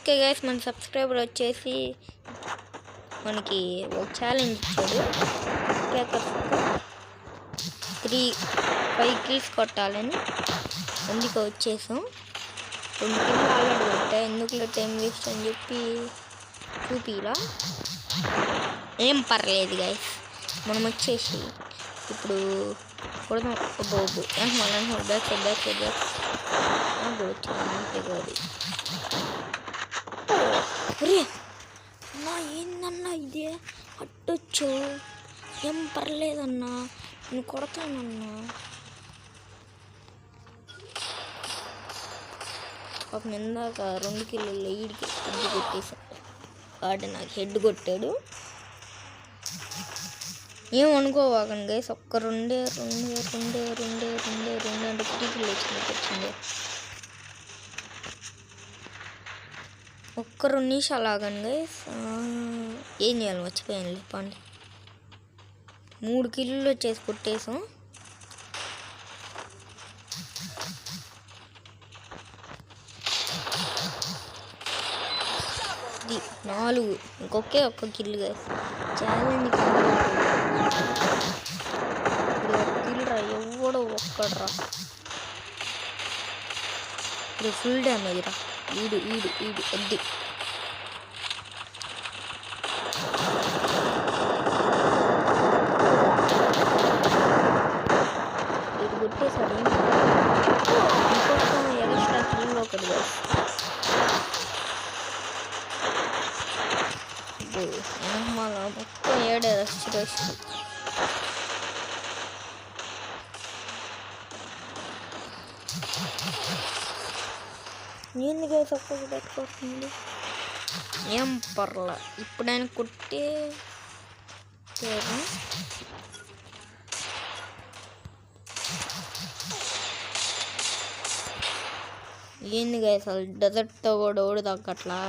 Okay guys, మన subscriber వచ్చేసి మనకి ఒక ఛాలెంజ్ ఇచ్చాడు. 5 కిల్స్ కొట్టాలని, అందుకే వచ్చేసాం. 2 కిల్లు ఆల్రెడీ కొట్టా, ఎందుకులో టైం వేస్ట్ అని చెప్పి చూపిలా. ఏం పర్లేదు గైస్, మనం వచ్చేసి ఇప్పుడు కొడదాం. అబ్బో బ్యాక్ సైడ్ అన్నా, ఏందన్నా ఇదే అట్టొచ్చు. ఏం పర్లేదన్నా, నేను కొడతానన్నా. పాపం ఇందాక 2 కిలోలు ఈడికి హెడ్ కొట్టేసాడు. వాడు నాకు హెడ్ కొట్టాడు. ఏమనుకోవాకండి గైస్, ఒక్క రెండే అంటే 3 కిలో వచ్చింది. ఒక్క 2 నిమిషాలు ఆగండి గైస్. ఏం చేయాలి మర్చిపోయాను, చెప్పండి. 3 కిలోలు వచ్చేసి కొట్టేసాం. ఇది 4, ఇంకొకే ఒక్క కిల్లు గైస్. ఛాలెంజ్ ఇప్పుడు 1 కిల్ రా, ఎవడో ఒక్కడ్రా. ఇప్పుడు ఫుల్ డ్యామేజ్ రా. ఈడు అద్ది. ఇది కొట్టేసాడు. ఇంకొక ఎక్స్ట్రా కిల్ ఒకటి గైస్. మళ్ళా మొత్తం 7 రష్. ఎందుకు తక్కువ పెట్టుకోతుంది, ఏం పర్లా. ఇప్పుడైనా కొట్టే ఏంది గైస్, అసలు డెజర్ట్తో కూడా ఓడి తగ్గట్లా.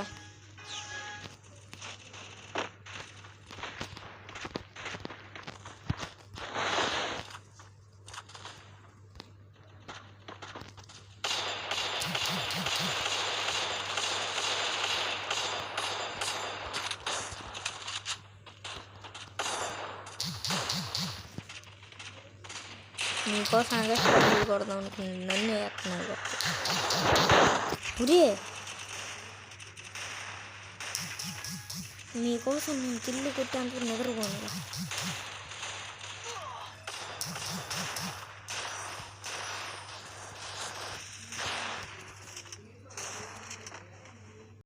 నీకోసం స్ట్రగుల్ కొడదాం అనుకున్నాను, నన్ను వేస్తున్నాడు. పురే, నీకోసం నేను కిల్లు కొట్టాను, నిద్రపోను.